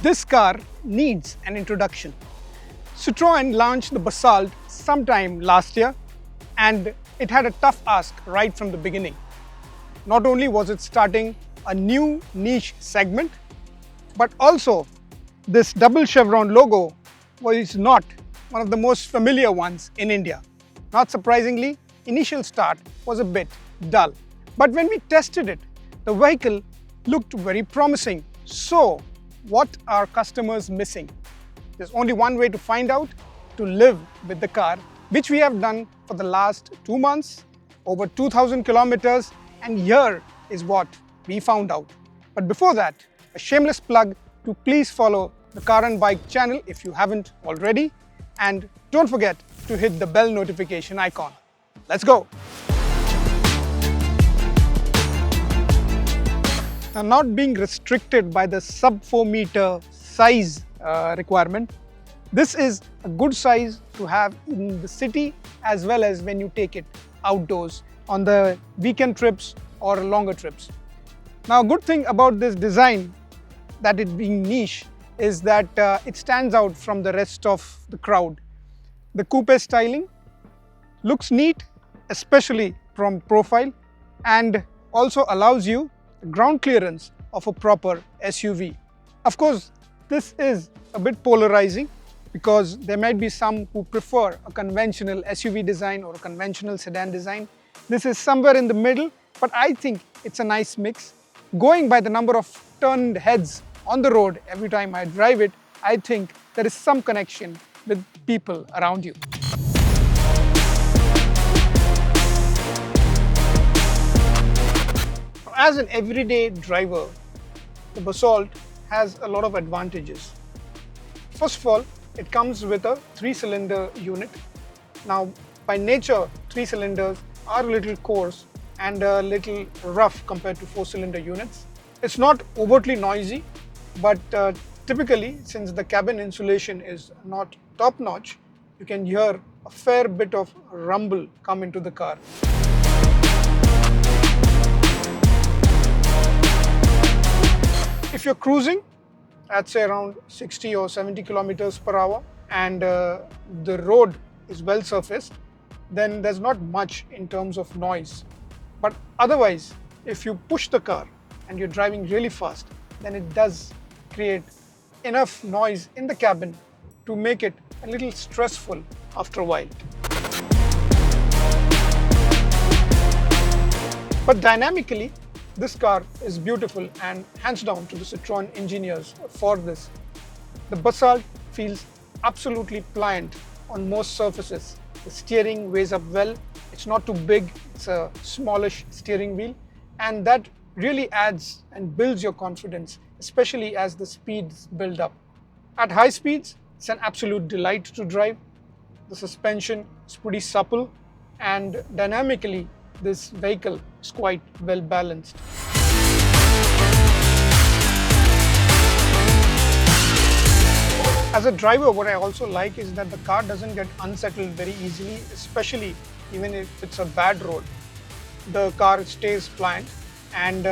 This car needs an introduction. Citroen launched the Basalt sometime last year, and it had a tough ask right from the beginning. Not only was it starting a new niche segment, but also this double chevron logo was not one of the most familiar ones in India. Not surprisingly, initial start was a bit dull. But when we tested it, the vehicle looked very promising. So, what are customers missing? There's only one way to find out: to live with the car, which we have done for the last 2 months, over 2,000 kilometers, and here is what we found out. But before that, a shameless plug to please follow the Car and Bike channel if you haven't already, and don't forget to hit the bell notification icon. Let's go! Now, not being restricted by the sub 4 meter size requirement, this is a good size to have in the city as well as when you take it outdoors on the weekend trips or longer trips. Now, a good thing about this design, that it being niche, is that it stands out from the rest of the crowd. The coupe styling looks neat, especially from profile, and also allows you ground clearance of a proper SUV. Of course, this is a bit polarizing because there might be some who prefer a conventional SUV design or a conventional sedan design. This is somewhere in the middle, but I think it's a nice mix. Going by the number of turned heads on the road every time I drive it, I think there is some connection with people around you. As an everyday driver, the Basalt has a lot of advantages. First of all, it comes with a 3-cylinder unit. Now, by nature, 3 cylinders are a little coarse and a little rough compared to 4-cylinder units. It's not overtly noisy, but typically, since the cabin insulation is not top-notch, you can hear a fair bit of rumble come into the car. If you're cruising at say around 60 or 70 kilometers per hour and the road is well surfaced, then there's not much in terms of noise. But otherwise, if you push the car and you're driving really fast, then it does create enough noise in the cabin to make it a little stressful after a while. But dynamically, this car is beautiful, and hands down to the Citroen engineers for this. The Basalt feels absolutely pliant on most surfaces. The steering weighs up well. It's not too big, it's a smallish steering wheel, and that really adds and builds your confidence, especially as the speeds build up. At high speeds, it's an absolute delight to drive. The suspension is pretty supple, and dynamically, this vehicle is quite well balanced. As a driver, what I also like is that the car doesn't get unsettled very easily, especially even if it's a bad road. The car stays pliant, and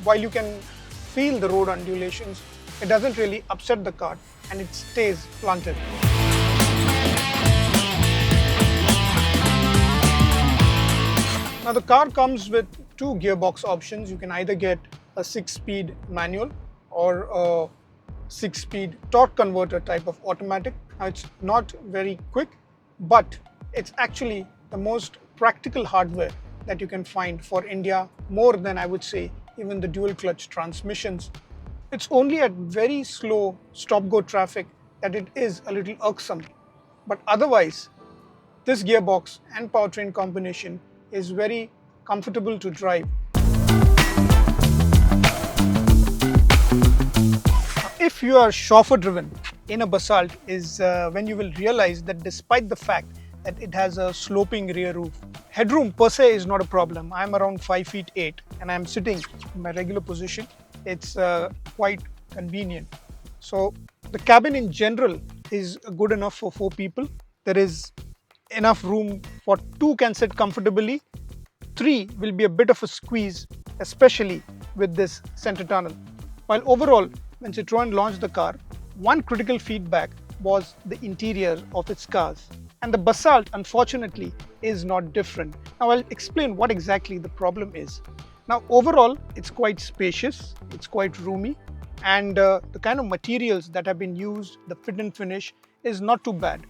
while you can feel the road undulations, it doesn't really upset the car and it stays planted. Now, the car comes with 2 gearbox options. You can either get a 6-speed manual or a 6-speed torque converter type of automatic. Now, it's not very quick, but it's actually the most practical hardware that you can find for India, more than I would say even the dual clutch transmissions. It's only at very slow stop-go traffic that it is a little irksome. But otherwise, this gearbox and powertrain combination is very comfortable to drive. If you are chauffeur driven in a Basalt is when you will realize that despite the fact that it has a sloping rear roof, headroom per se is not a problem. I'm around 5 feet 8 and I'm sitting in my regular position. It's quite convenient. So the cabin in general is good enough for 4 people. There is enough room for 2 can sit comfortably. 3 will be a bit of a squeeze, especially with this center tunnel. While overall, when Citroen launched the car, one critical feedback was the interior of its cars. And the Basalt, unfortunately, is not different. Now I'll explain what exactly the problem is. Now overall, it's quite spacious, it's quite roomy, and the kind of materials that have been used, the fit and finish, is not too bad.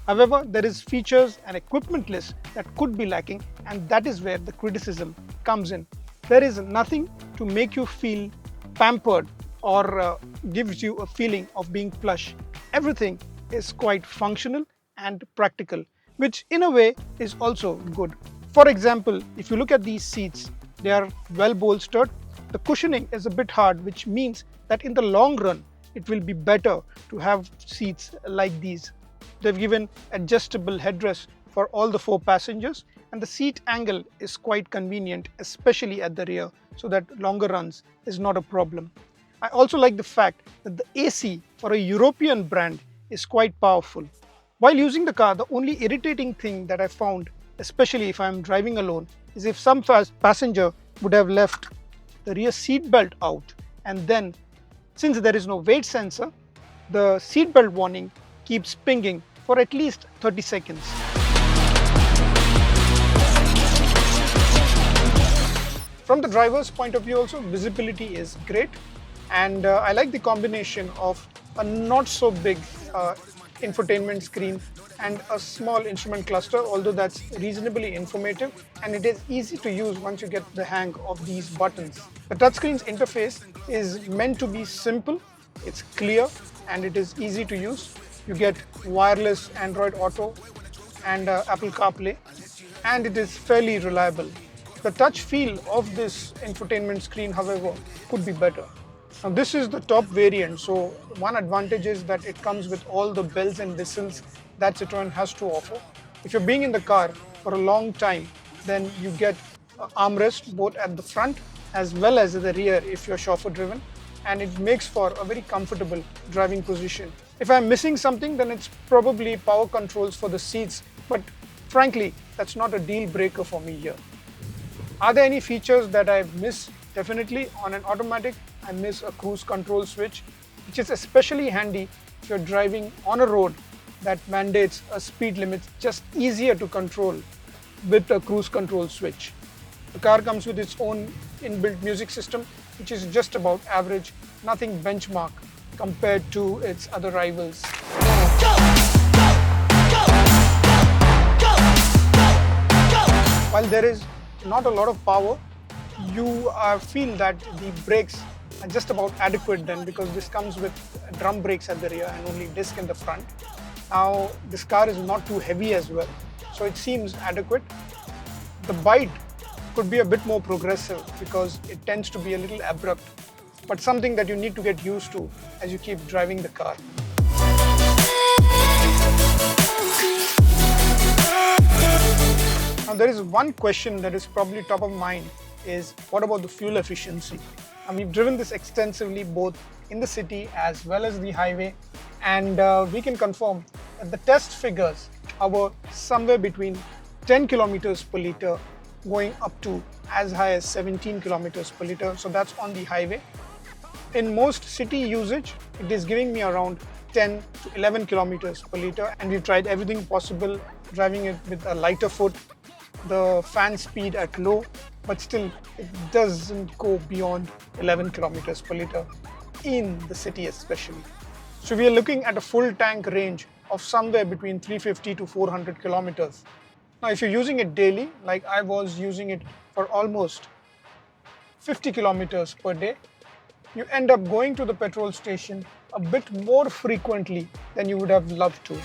However, there is features and equipment list that could be lacking, and that is where the criticism comes in. There is nothing to make you feel pampered or gives you a feeling of being plush. Everything is quite functional and practical, which in a way is also good. For example, if you look at these seats, they are well bolstered. The cushioning is a bit hard, which means that in the long run, it will be better to have seats like these. They've given adjustable headrests for all the 4 passengers, and the seat angle is quite convenient, especially at the rear, so that longer runs is not a problem. I also like the fact that the AC for a European brand is quite powerful. While using the car, the only irritating thing that I found, especially if I'm driving alone, is if some passenger would have left the rear seat belt out, and then since there is no weight sensor, the seat belt warning keeps pinging for at least 30 seconds. From the driver's point of view also, visibility is great, and I like the combination of a not so big infotainment screen and a small instrument cluster, although that's reasonably informative, and it is easy to use once you get the hang of these buttons. The touchscreen's interface is meant to be simple, it's clear, and it is easy to use. You get wireless Android Auto and Apple CarPlay, and it is fairly reliable. The touch feel of this infotainment screen, however, could be better. Now this is the top variant, so one advantage is that it comes with all the bells and whistles that Citroen has to offer. If you're being in the car for a long time, then you get armrest both at the front as well as at the rear if you're chauffeur driven, and it makes for a very comfortable driving position. If I'm missing something, then it's probably power controls for the seats, but frankly, that's not a deal breaker for me here. Are there any features that I've missed? Definitely. On an automatic, I miss a cruise control switch, which is especially handy if you're driving on a road that mandates a speed limit, just easier to control with a cruise control switch. The car comes with its own inbuilt music system, which is just about average, nothing benchmark compared to its other rivals. While there is not a lot of power, you feel that the brakes are just about adequate then, because this comes with drum brakes at the rear and only disc in the front. Now this car is not too heavy as well, so it seems adequate. The bite could be a bit more progressive because it tends to be a little abrupt, but something that you need to get used to as you keep driving the car. Now there is one question that is probably top of mind, is what about the fuel efficiency? And we've driven this extensively both in the city as well as the highway, and we can confirm that the test figures are somewhere between 10 kilometers per liter going up to as high as 17 kilometers per liter, so that's on the highway. In most city usage, it is giving me around 10 to 11 kilometers per liter, and we've tried everything possible, driving it with a lighter foot, the fan speed at low, but still it doesn't go beyond 11 kilometers per liter in the city especially. So we are looking at a full tank range of somewhere between 350 to 400 kilometers. Now if you're using it daily, like I was using it for almost 50 kilometers per day, you end up going to the petrol station a bit more frequently than you would have loved to.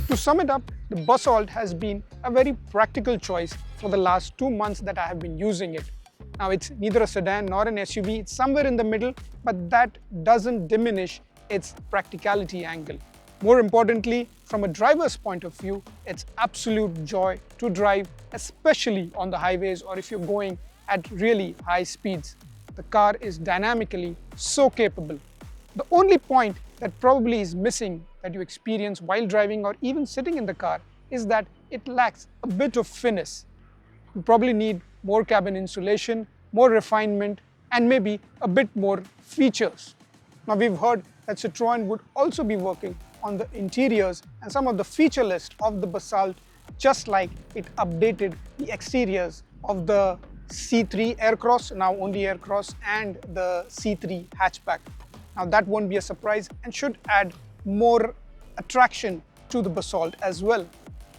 To sum it up, the Basalt has been a very practical choice for the last 2 months that I have been using it. Now it's neither a sedan nor an SUV, it's somewhere in the middle, but that doesn't diminish its practicality angle. More importantly, from a driver's point of view, it's absolute joy to drive, especially on the highways or if you're going at really high speeds. The car is dynamically so capable. The only point that probably is missing that you experience while driving or even sitting in the car is that it lacks a bit of finesse. You probably need more cabin insulation, more refinement, and maybe a bit more features. Now we've heard that Citroen would also be working on the interiors and some of the feature list of the Basalt, just like it updated the exteriors of the C3 Aircross, now only Aircross, and the C3 hatchback. Now that won't be a surprise and should add more attraction to the Basalt as well.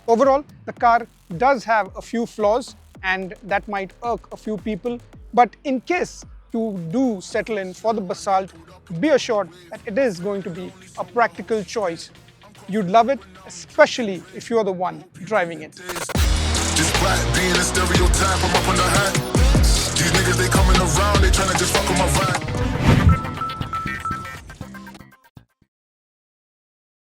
Overall, the car does have a few flaws and that might irk a few people, but in case you do settle in for the Basalt, be assured that it is going to be a practical choice. You'd love it, especially if you're the one driving it. Just black being a stereotype, I'm up on the hat. These niggas, they coming around, they tryna just fuck with my vibe.